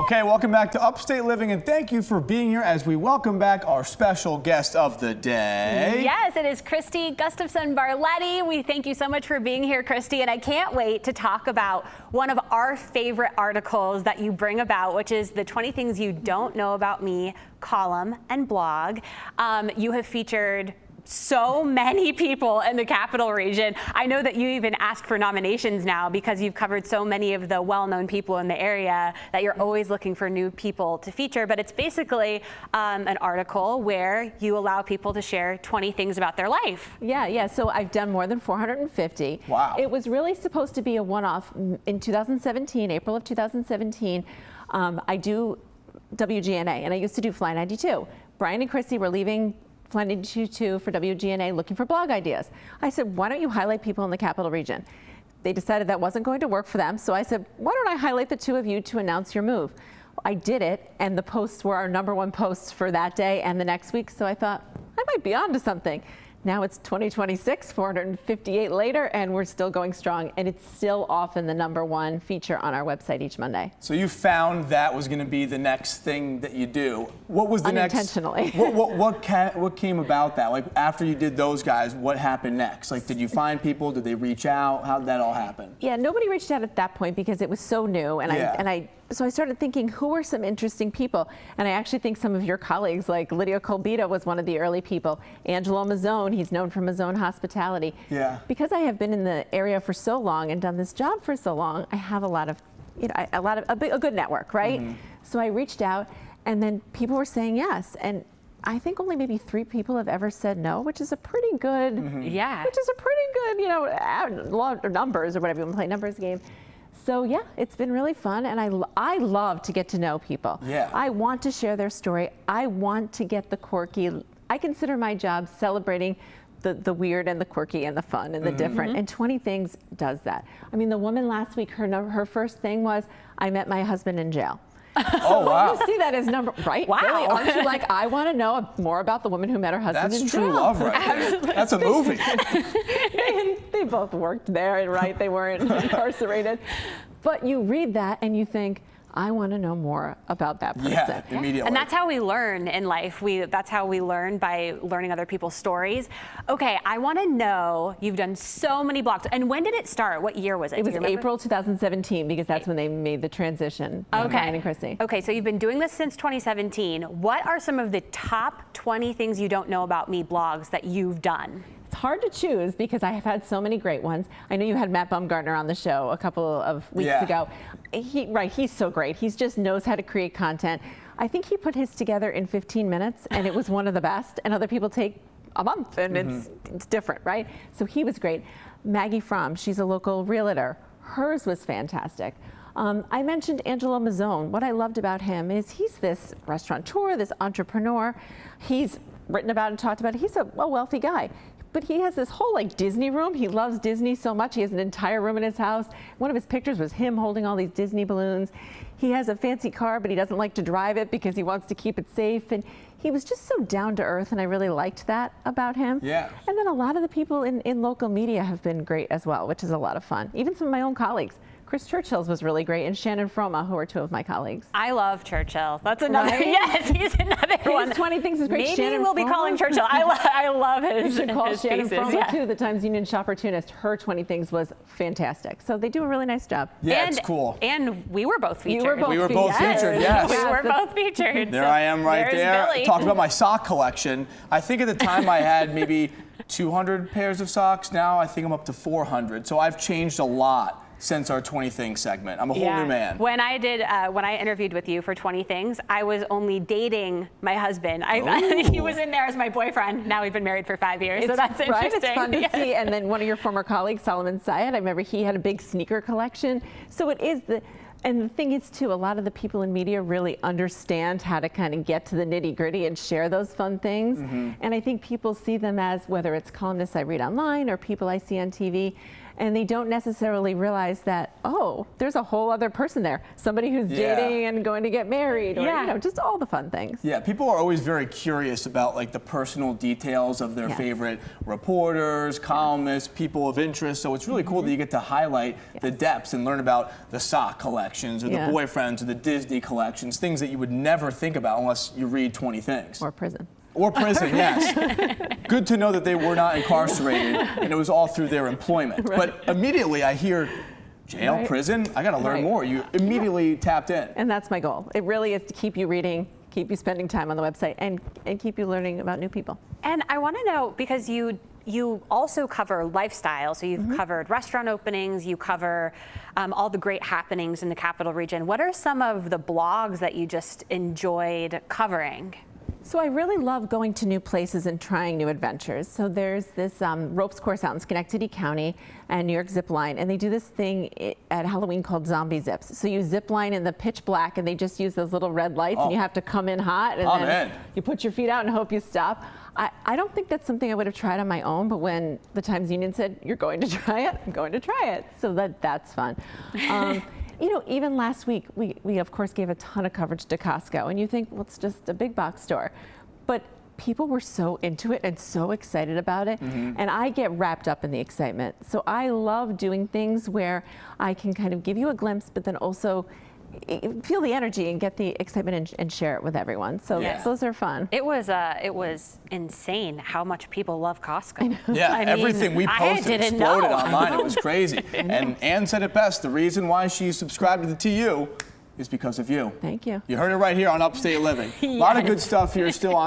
Okay, welcome back to Upstate Living, and thank you for being here as we welcome back our special guest of the day. Yes, it is Kristie Gustafson Barlette. We thank you so much for being here, Kristie, and I can't wait to talk about one of our favorite articles that you bring about, which is the 20 Things You Don't Know About Me column and blog. You have featured so many people in the capital region. I know that you even ask for nominations now because you've covered so many of the well-known people in the area that you're always looking for new people to feature. But it's basically an article where you allow people to share 20 things about their life. Yeah. So I've done more than 450. Wow. It was really supposed to be a one-off in 2017, April of 2017. I do WGNA, and I used to do Fly 92. Brian and Kristie were leaving Fly 92 for WGNA looking for blog ideas. I said, why don't you highlight people in the capital region? They decided that wasn't going to work for them, so I said, why don't I highlight the two of you to announce your move? I did it, and the posts were our #1 posts for that day and the next week, so I thought, I might be onto something. Now it's 2026, 458 later, and we're still going strong, and it's still often the #1 feature on our website each Monday. So you found that was going to be the next thing that you do. What was the Unintentionally. What came about that? Like after you did those guys, what happened next? Like did you find people? Did they reach out? How did that all happen? Yeah, nobody reached out at that point because it was so new, and so I started thinking, who are some interesting people? And I actually think some of your colleagues, like Lydia Colbita was one of the early people. Angelo Mazzone, he's known for Mazzone Hospitality. Yeah. Because I have been in the area for so long and done this job for so long, I have a good network, right? Mm-hmm. So I reached out, and then people were saying yes. And I think only maybe 3 people have ever said no, which is a pretty good, which is a pretty good, law or numbers or whatever you want to play, numbers game. So yeah, it's been really fun, and I love to get to know people. Yeah. I want to share their story. I want to get the quirky. I consider my job celebrating the weird and the quirky and the fun and the different, and 20 Things does that. I mean, the woman last week, her first thing was, I met my husband in jail. Oh, wow. You see that as right? Wow. Really? Aren't you like, I want to know more about the woman who met her husband in jail? That's true love right there. That's a movie. They both worked there, and right, they weren't incarcerated. But you read that and you think, I want to know more about that person. Yeah, immediately. And that's how we learn in life. That's how we learn, by learning other people's stories. Okay, I want to know, you've done so many blogs. And when did it start? What year was it? It was April 2017, because that's when they made the transition. Okay. Brian and Kristie. Okay, so you've been doing this since 2017. What are some of the top 20 things you don't know about me blogs that you've done? It's hard to choose because I have had so many great ones. I know you had Matt Bumgarner on the show a couple of weeks ago. He's so great. He just knows how to create content. I think he put his together in 15 minutes, and it was one of the best. And other people take a month, and it's different, right? So he was great. Maggie Fromm, she's a local realtor. Hers was fantastic. I mentioned Angelo Mazzone. What I loved about him is he's this restaurateur, this entrepreneur. He's written about and talked about it. He's a wealthy guy. But he has this whole Disney room. He loves Disney so much. He has an entire room in his house. One of his pictures was him holding all these Disney balloons. He has a fancy car, but he doesn't like to drive it because he wants to keep it safe. And he was just so down to earth, and I really liked that about him. Yeah. And then a lot of the people in local media have been great as well, which is a lot of fun. Even some of my own colleagues. Chris Churchill's was really great, and Shannon Froma, who are 2 of my colleagues. I love Churchill. That's another, yes, he's another one. 20 Things is great. Maybe Shannon we'll be calling Churchill. I love his, you should call Shannon pieces. Froma too, the Times Union shoppertunist. Her 20 Things was fantastic. So they do a really nice job. Yeah, it's cool. And we were both featured. We were both featured, yes. We were both featured. There I am right there. Billy. Talking about my sock collection. I think at the time I had maybe 200 pairs of socks. Now I think I'm up to 400. So I've changed a lot since our 20 Things segment. I'm a whole new man. When I interviewed with you for 20 Things, I was only dating my husband. He was in there as my boyfriend. Now we've been married for 5 years, so that's interesting. It's fun to see. And then one of your former colleagues, Solomon Syed, I remember he had a big sneaker collection. So it is and the thing is too, a lot of the people in media really understand how to kind of get to the nitty gritty and share those fun things. And I think people see them as, whether it's columnists I read online or people I see on TV, and they don't necessarily realize that, oh, there's a whole other person there, somebody who's dating and going to get married, or you know, just all the fun things. Yeah, people are always very curious about like the personal details of their favorite reporters, columnists, people of interest. So it's really cool that you get to highlight the depths and learn about the sock collections or the boyfriends or the Disney collections, things that you would never think about unless you read 20 Things. Or prison. Or prison, yes. Good to know that they were not incarcerated and it was all through their employment. But immediately I hear jail, prison, I gotta learn more. You immediately tapped in. And that's my goal. It really is to keep you reading, keep you spending time on the website, and keep you learning about new people. And I want to know, because you also cover lifestyle, so you've covered restaurant openings, you cover all the great happenings in the capital region. What are some of the blogs that you just enjoyed covering? So I really love going to new places and trying new adventures. So there's this ropes course out in Schenectady County and New York Zip Line, and they do this thing at Halloween called zombie zips. So you zip line in the pitch black, and they just use those little red lights, and you have to come in hot, and then you put your feet out and hope you stop. I don't think that's something I would have tried on my own, but when the Times Union said, you're going to try it, I'm going to try it. So that's fun. You know, even last week, we of course gave a ton of coverage to Costco, and you think, well, it's just a big box store. But people were so into it and so excited about it, and I get wrapped up in the excitement. So I love doing things where I can kind of give you a glimpse, but then also feel the energy and get the excitement and share it with everyone. So those are fun. It was insane how much people love Costco. Yeah, I mean, everything we posted exploded online. It was crazy. And Ann said it best. The reason why she subscribed to the TU is because of you. Thank you. You heard it right here on Upstate Living. A lot of good stuff here still on.